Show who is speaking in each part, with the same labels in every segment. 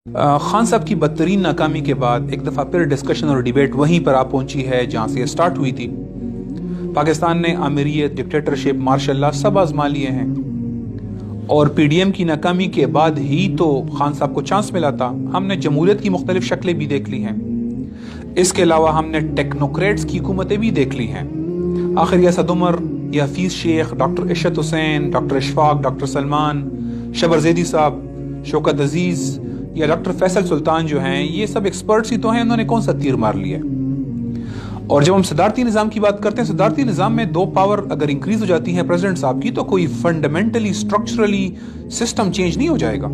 Speaker 1: خان صاحب کی بدترین ناکامی کے بعد ایک دفعہ پھر ڈسکشن اور ڈیبیٹ وہیں پر آ پہنچی ہے جہاں سے یہ سٹارٹ ہوئی تھی۔ پاکستان نے آمیریت، ڈکٹیٹرشپ، مارشل لا سب آزما لیے ہیں، اور پی ڈی ایم کی ناکامی کے بعد ہی تو خان صاحب کو چانس ملا تھا۔ ہم نے جمہوریت کی مختلف شکلیں بھی دیکھ لی ہیں، اس کے علاوہ ہم نے ٹیکنوکریٹس کی حکومتیں بھی دیکھ لی ہیں۔ آخر یہ اسد عمر یا حفیظ شیخ، ڈاکٹر عشرت حسین، ڈاکٹر اشفاق، ڈاکٹر سلمان، شبر زیدی صاحب، شوکت عزیز یا ڈاکٹر فیصل سلطان جو ہیں، یہ سب ایکسپرٹس ہی تو ہیں، انہوں نے کون سا تیر مار لیا؟ اور جب ہم صدارتی نظام کی بات کرتے ہیں، صدارتی نظام میں 2 پاور اگر انکریز ہو جاتی ہیں پریزیڈنٹ صاحب کی، تو کوئی فنڈامنٹلی اسٹرکچرلی سسٹم چینج نہیں ہو جائے گا۔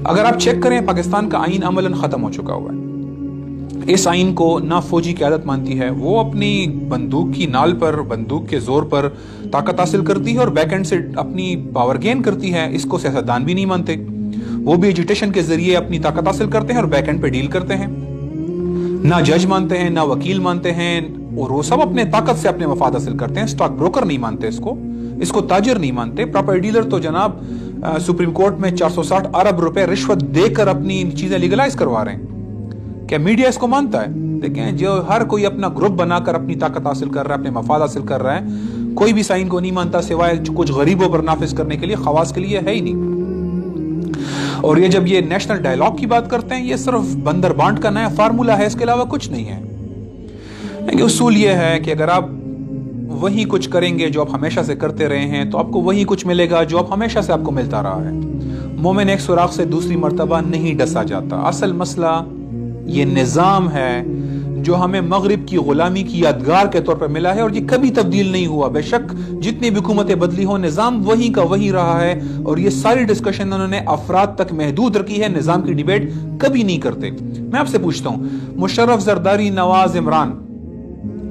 Speaker 1: اگر آپ چیک کریں، پاکستان کا آئین عملاً ختم ہو چکا ہوا ہے۔ اس آئین کو نہ فوجی قیادت مانتی ہے، وہ اپنی بندوق کی نال پر، بندوق کے زور پر طاقت حاصل کرتی ہے اور بیک اینڈ سے اپنی پاور گین کرتی ہے۔ اس کو سیاستدان بھی نہیں مانتے، وہ بھی ایجوٹیشن کے ذریعے اپنی طاقت حاصل کرتے ہیں اور بیک اینڈ پہ ڈیل کرتے ہیں۔ نہ جج مانتے ہیں، نہ وکیل مانتے ہیں، اور وہ سب اپنے طاقت سے اپنے مفاد حاصل کرتے ہیں۔ اسٹاک بروکر نہیں مانتے اس کو تاجر نہیں مانتے۔ پراپرٹی ڈیلر تو جناب سپریم کورٹ میں 460 ارب روپے رشوت دے کر اپنی چیزیں لیگلائز کروا رہے ہیں۔ کیا میڈیا اس کو مانتا ہے؟ دیکھیں، جو ہر کوئی اپنا گروپ بنا کر اپنی طاقت حاصل کر رہا ہے، اپنے مفاد حاصل کر رہا ہے، کوئی بھی سائن کو نہیں مانتا سوائے کچھ غریبوں پر نافذ کرنے کے لیے، خواص کے لیے ہے ہی نہیں۔ اور یہ جب یہ نیشنل ڈائیلاگ کی بات کرتے ہیں، یہ صرف بندر بانٹ کا نیا فارمولا ہے، اس کے علاوہ کچھ نہیں ہے۔ لیکن اصول یہ ہے کہ اگر آپ وہی کچھ کریں گے جو آپ ہمیشہ سے کرتے رہے ہیں، تو آپ کو وہی کچھ ملے گا جو آپ ہمیشہ سے آپ کو ملتا رہا ہے۔ مومن ایک سوراخ سے دوسری مرتبہ نہیں ڈسا جاتا۔ اصل مسئلہ یہ نظام ہے جو ہمیں مغرب کی غلامی کی یادگار کے طور پر ملا ہے، اور یہ کبھی تبدیل نہیں ہوا۔ بے شک جتنی بھی حکومتیں بدلی ہوں، نظام وہی کا وہی رہا ہے، اور یہ ساری ڈسکشن انہوں نے افراد تک محدود رکھی ہے، نظام کی ڈیبیٹ کبھی نہیں کرتے۔ میں آپ سے پوچھتا ہوں، مشرف، زرداری، نواز، عمران،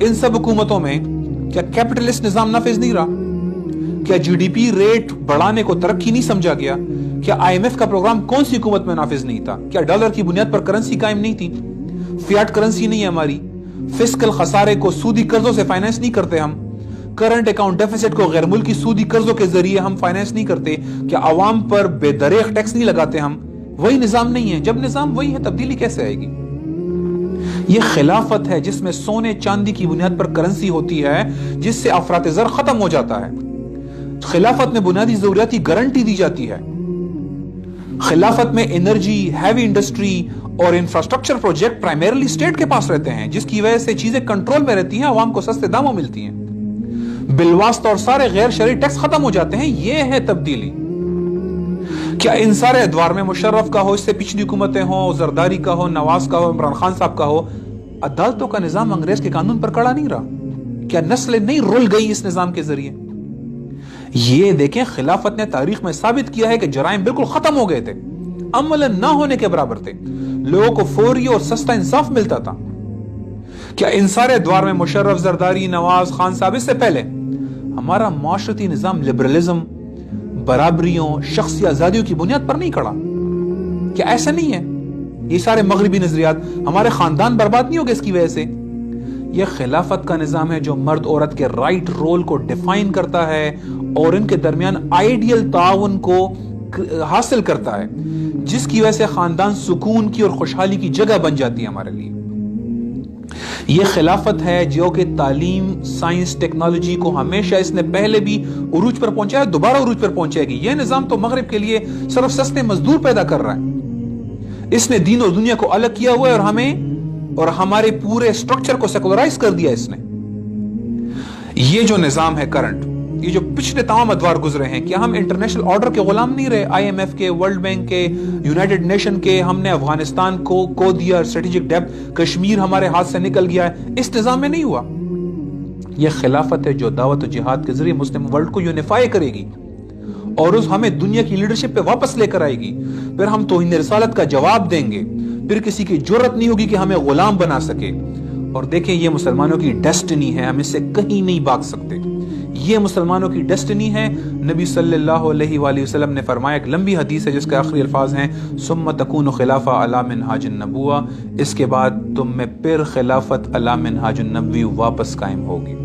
Speaker 1: ان سب حکومتوں میں کیا کیپٹلسٹ نظام نافذ نہیں رہا؟ کیا جی ڈی پی ریٹ بڑھانے کو ترقی نہیں سمجھا گیا؟ کیا آئی ایم ایف کا پروگرام کون سی حکومت میں نافذ نہیں تھا؟ کیا ڈالر کی بنیاد پر کرنسی قائم نہیں تھی؟ فیاٹ کرنسی نہیں ہے ہماری؟ فسکل خسارے کو سودی قرضوں سے فائنانس نہیں کرتے ہم؟ کرنٹ اکاؤنٹ ڈیفیسٹ کو غیر ملکی سودی قرضوں کے ذریعے ہم فائنانس نہیں کرتے؟ کیا عوام پر بے دریغ ٹیکس نہیں لگاتے ہم؟ وہی نظام نہیں ہے؟ جب نظام وہی ہے، تبدیلی کیسے آئے گی؟ یہ خلافت ہے جس میں سونے چاندی کی بنیاد پر کرنسی ہوتی ہے، جس سے افراط زر ختم ہو جاتا ہے۔ خلافت میں بنیادی ضروریاتی گارنٹی دی جاتی ہے۔ خلافت میں انرجی، ہیوی انڈسٹری اور انفراسٹرکچر پروجیکٹ پرائمرلی اسٹیٹ کے پاس رہتے ہیں، جس کی وجہ سے چیزیں کنٹرول میں رہتی ہیں، عوام کو سستے داموں ملتی ہیں، بالواسطہ اور سارے غیر شرعی ٹیکس ختم ہو جاتے ہیں۔ یہ ہے تبدیلی۔ کیا ان سارے ادوار میں مشرف کا ہو، اس سے پچھلی حکومتیں ہوں، زرداری کا ہو، نواز کا ہو، عمران خان صاحب کا ہو، عدالتوں کا نظام انگریز کے قانون پر کھڑا نہیں رہا؟ کیا نسلیں نہیں رول گئی اس نظام کے ذریعے؟ یہ دیکھیں، خلافت نے تاریخ میں ثابت کیا ہے کہ جرائم بالکل ختم ہو گئے تھے، عملاً نہ ہونے کے برابر تھے، لوگوں کو فوری اور سستا انصاف ملتا تھا۔ کیا ان سارے ادوار میں مشرف، زرداری، نواز، خان صاحب، اس سے پہلے ہمارا معاشرتی نظام لبرلزم، برابریوں، شخصی آزادیوں کی بنیاد پر نہیں کھڑا؟ کیا ایسا نہیں ہے؟ یہ سارے مغربی نظریات، ہمارے خاندان برباد نہیں ہو گئے اس کی وجہ سے؟ یہ خلافت کا نظام ہے جو مرد عورت کے رائٹ رول کو ڈیفائن کرتا ہے اور ان کے درمیان آئیڈیل تعاون کو حاصل کرتا ہے، جس کی وجہ سے خاندان سکون کی اور خوشحالی کی جگہ بن جاتی ہے ہمارے لیے۔ یہ خلافت ہے جو کہ تعلیم، سائنس، ٹیکنالوجی کو ہمیشہ اس نے پہلے بھی عروج پر پہنچایا، دوبارہ عروج پر پہنچائے گی۔ یہ نظام تو مغرب کے لیے صرف سستے مزدور پیدا کر رہا ہے۔ اس نے دین اور دنیا کو الگ کیا ہوا ہے، اور ہمیں اور ہمارے پورے اسٹرکچر کو سیکولرائز کر دیا اس نے۔ یہ جو نظام ہے کرنٹ، یہ جو پچھلے تمام ادوار گزرے ہیں، کیا ہم انٹرنیشنل آرڈر کے غلام نہیں رہے؟ آئی ایم ایف کے، ورلڈ بینک کے، یونائٹڈ نیشن کے؟ ہم نے افغانستان کو دیا اسٹریٹجک ڈیپتھ، کشمیر ہمارے ہاتھ سے نکل گیا ہے، اس نظام میں نہیں ہوا۔ یہ خلافت ہے جو دعوت و جہاد کے ذریعے مسلم ورلڈ کو یونیفائی کرے گی اور اس ہمیں دنیا کی لیڈرشپ پہ واپس لے کر آئے گی۔ پھر ہم توہین رسالت کا جواب دیں گے، پھر کسی کی جرت نہیں ہوگی کہ ہمیں غلام بنا سکے۔ اور دیکھیں، یہ مسلمانوں کی ڈیسٹنی ہے، ہم اس سے کہیں نہیں بھاگ سکتے۔ یہ مسلمانوں کی ڈیسٹنی ہے۔ نبی صلی اللہ علیہ وآلہ وسلم نے فرمایا، ایک لمبی حدیث ہے جس کے آخری الفاظ ہیں، ثم تکون خلافہ علی منہاج النبوہ، اس کے بعد تم میں پھر خلافت علی منہاج النبوی واپس قائم ہوگی۔